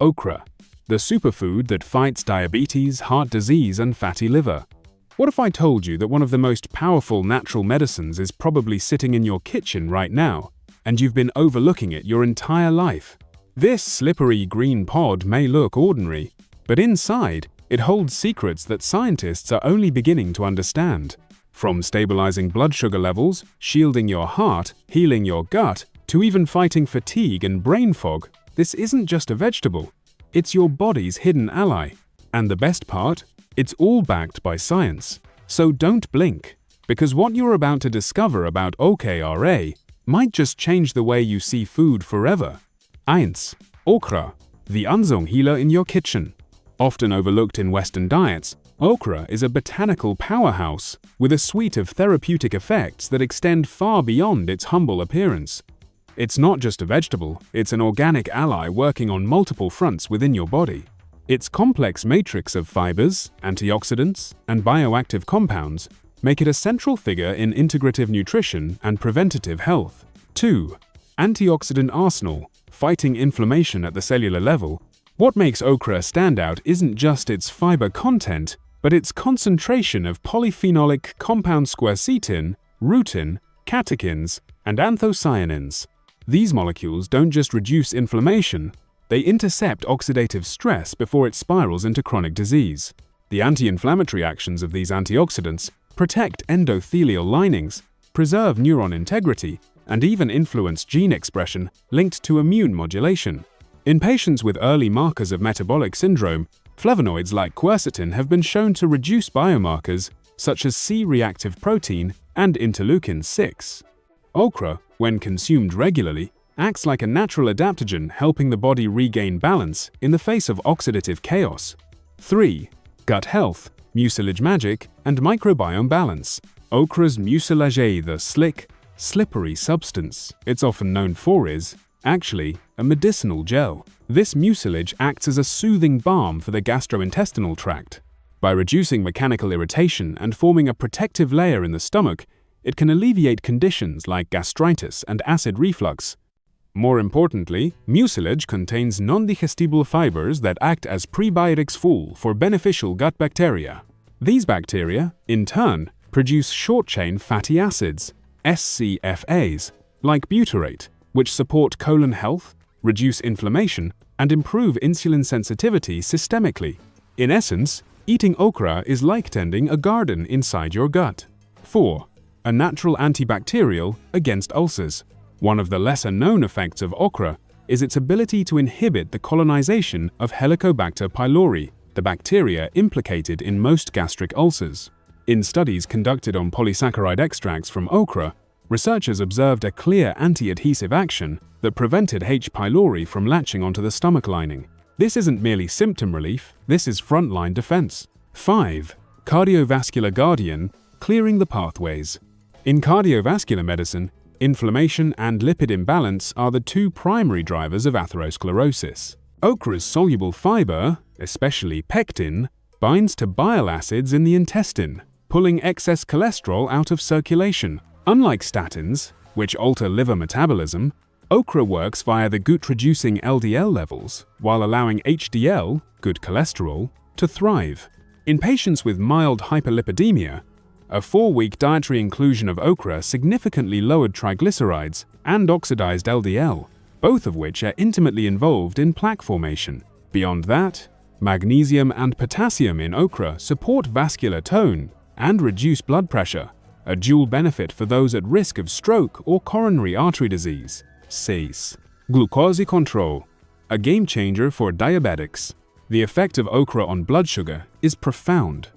Okra, the superfood that fights diabetes, heart disease, and fatty liver. What if I told you that one of the most powerful natural medicines is probably sitting in your kitchen right now, and you've been overlooking it your entire life? This slippery green pod may look ordinary, but inside, it holds secrets that scientists are only beginning to understand. From stabilizing blood sugar levels, shielding your heart, healing your gut, to even fighting fatigue and brain fog, this isn't just a vegetable. It's your body's hidden ally. And the best part? It's all backed by science. So don't blink, because what you're about to discover about Okra might just change the way you see food forever. 1. Okra, the unsung healer in your kitchen. Often overlooked in Western diets, okra is a botanical powerhouse with a suite of therapeutic effects that extend far beyond its humble appearance. It's not just a vegetable, it's an organic ally working on multiple fronts within your body. Its complex matrix of fibers, antioxidants, and bioactive compounds make it a central figure in integrative nutrition and preventative health. 2. Antioxidant arsenal, fighting inflammation at the cellular level. What makes okra stand out isn't just its fiber content, but its concentration of polyphenolic compounds quercetin, rutin, catechins, and anthocyanins. These molecules don't just reduce inflammation, they intercept oxidative stress before it spirals into chronic disease. The anti-inflammatory actions of these antioxidants protect endothelial linings, preserve neuron integrity, and even influence gene expression linked to immune modulation. In patients with early markers of metabolic syndrome, flavonoids like quercetin have been shown to reduce biomarkers such as C-reactive protein and interleukin-6. Okra, when consumed regularly, acts like a natural adaptogen helping the body regain balance in the face of oxidative chaos. 3. Gut health, mucilage magic, and microbiome balance. Okra's mucilage, the slick, slippery substance it's often known for, is actually a medicinal gel. This mucilage acts as a soothing balm for the gastrointestinal tract. By reducing mechanical irritation and forming a protective layer in the stomach, it can alleviate conditions like gastritis and acid reflux. More importantly, mucilage contains non-digestible fibers that act as prebiotics fuel for beneficial gut bacteria. These bacteria, in turn, produce short-chain fatty acids, SCFAs, like butyrate, which support colon health, reduce inflammation, and improve insulin sensitivity systemically. In essence, eating okra is like tending a garden inside your gut. 4. A natural antibacterial against ulcers. One of the lesser-known effects of okra is its ability to inhibit the colonization of Helicobacter pylori, the bacteria implicated in most gastric ulcers. In studies conducted on polysaccharide extracts from okra, researchers observed a clear anti-adhesive action that prevented H. pylori from latching onto the stomach lining. This isn't merely symptom relief, this is frontline defense. 5. Cardiovascular guardian, clearing the pathways. In cardiovascular medicine, inflammation and lipid imbalance are the two primary drivers of atherosclerosis. Okra's soluble fiber, especially pectin, binds to bile acids in the intestine, pulling excess cholesterol out of circulation. Unlike statins, which alter liver metabolism, okra works via the gut-reducing LDL levels, while allowing HDL, good cholesterol, to thrive. In patients with mild hyperlipidemia, a 4-week dietary inclusion of okra significantly lowered triglycerides and oxidized LDL, both of which are intimately involved in plaque formation. Beyond that, magnesium and potassium in okra support vascular tone and reduce blood pressure, a dual benefit for those at risk of stroke or coronary artery disease. 6. Glucose control, a game changer for diabetics. The effect of okra on blood sugar is profound.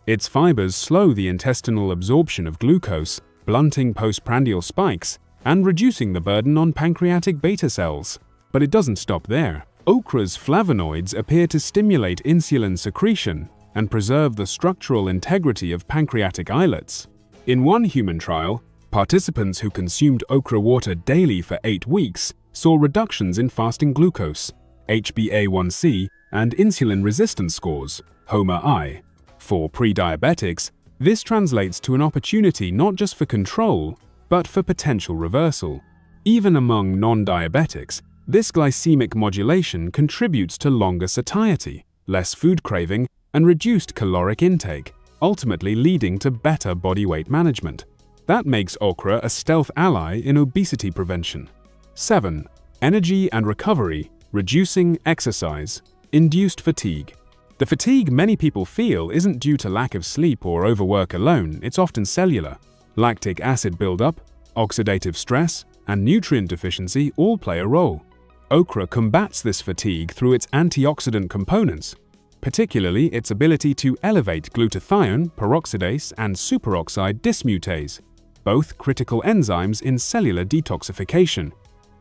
Its fibers slow the intestinal absorption of glucose, blunting postprandial spikes and reducing the burden on pancreatic beta cells. But it doesn't stop there. Okra's flavonoids appear to stimulate insulin secretion and preserve the structural integrity of pancreatic islets. In one human trial, participants who consumed okra water daily for 8 weeks saw reductions in fasting glucose, HbA1c, and insulin resistance scores, HOMA-I. For pre-diabetics, this translates to an opportunity not just for control, but for potential reversal. Even among non-diabetics, This glycemic modulation contributes to longer satiety, less food craving, and reduced caloric intake, ultimately leading to better body weight management. That makes okra a stealth ally in obesity prevention. 7. Energy and recovery, reducing exercise, induced fatigue. The fatigue many people feel isn't due to lack of sleep or overwork alone, it's often cellular. Lactic acid buildup, oxidative stress, and nutrient deficiency all play a role. Okra combats this fatigue through its antioxidant components, particularly its ability to elevate glutathione, peroxidase, and superoxide dismutase, both critical enzymes in cellular detoxification.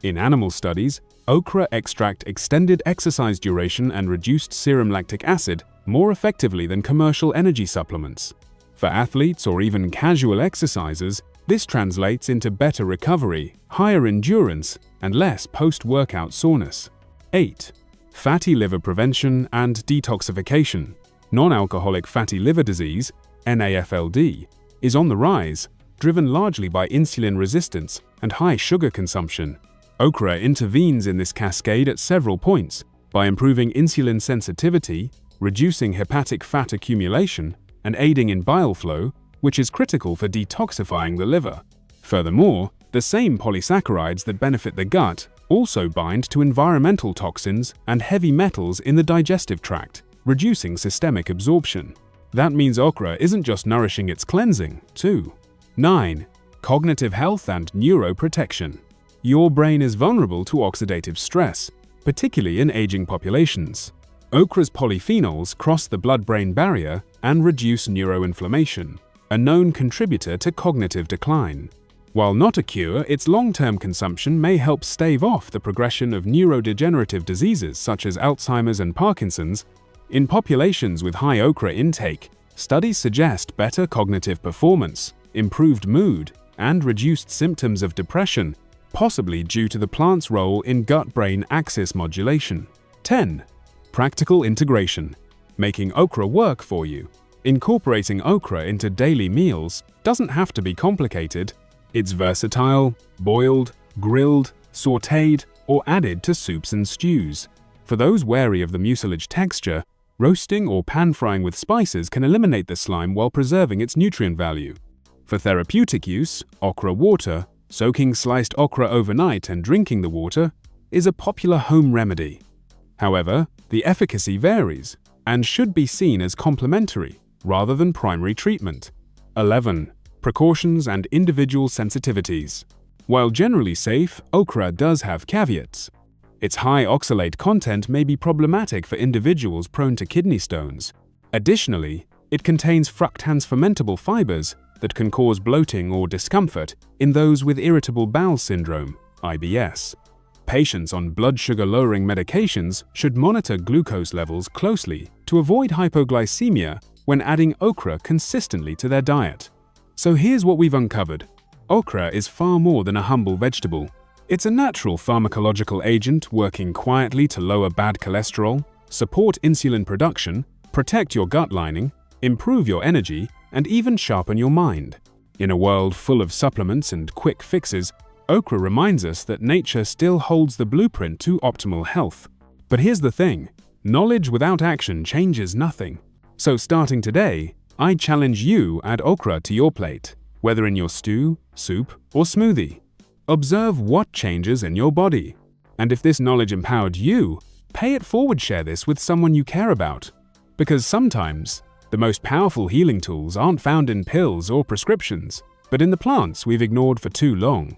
In animal studies, okra extract extended exercise duration and reduced serum lactic acid more effectively than commercial energy supplements. For athletes or even casual exercisers, this translates into better recovery, higher endurance, and less post-workout soreness. 8. Fatty liver prevention and detoxification. Non-alcoholic fatty liver disease, NAFLD, is on the rise, driven largely by insulin resistance and high sugar consumption. Okra intervenes in this cascade at several points by improving insulin sensitivity, reducing hepatic fat accumulation, and aiding in bile flow, which is critical for detoxifying the liver. Furthermore, the same polysaccharides that benefit the gut also bind to environmental toxins and heavy metals in the digestive tract, reducing systemic absorption. That means okra isn't just nourishing, it's cleansing, too. 9. Cognitive health and neuroprotection. Your brain is vulnerable to oxidative stress, particularly in aging populations. Okra's polyphenols cross the blood-brain barrier and reduce neuroinflammation, a known contributor to cognitive decline. While not a cure, its long-term consumption may help stave off the progression of neurodegenerative diseases such as Alzheimer's and Parkinson's. In populations with high okra intake, studies suggest better cognitive performance, improved mood, and reduced symptoms of depression, possibly due to the plant's role in gut-brain axis modulation. 10. Practical integration, making okra work for you. Incorporating okra into daily meals doesn't have to be complicated. It's versatile, boiled, grilled, sautéed, or added to soups and stews. For those wary of the mucilage texture, roasting or pan-frying with spices can eliminate the slime while preserving its nutrient value. For therapeutic use, okra water, soaking sliced okra overnight and drinking the water, is a popular home remedy. However, the efficacy varies and should be seen as complementary rather than primary treatment. 11. Precautions and individual sensitivities. While generally safe, okra does have caveats. Its high oxalate content may be problematic for individuals prone to kidney stones. Additionally, it contains fructans fermentable fibers that can cause bloating or discomfort in those with irritable bowel syndrome, IBS. Patients on blood sugar-lowering medications should monitor glucose levels closely to avoid hypoglycemia when adding okra consistently to their diet. So here's what we've uncovered. Okra is far more than a humble vegetable. It's a natural pharmacological agent working quietly to lower bad cholesterol, support insulin production, protect your gut lining, improve your energy, and even sharpen your mind. In a world full of supplements and quick fixes, okra reminds us that nature still holds the blueprint to optimal health. But here's the thing, knowledge without action changes nothing. So starting today, I challenge you to add okra to your plate, whether in your stew, soup, or smoothie. Observe what changes in your body. And if this knowledge empowered you, pay it forward, share this with someone you care about. Because sometimes, the most powerful healing tools aren't found in pills or prescriptions, but in the plants we've ignored for too long.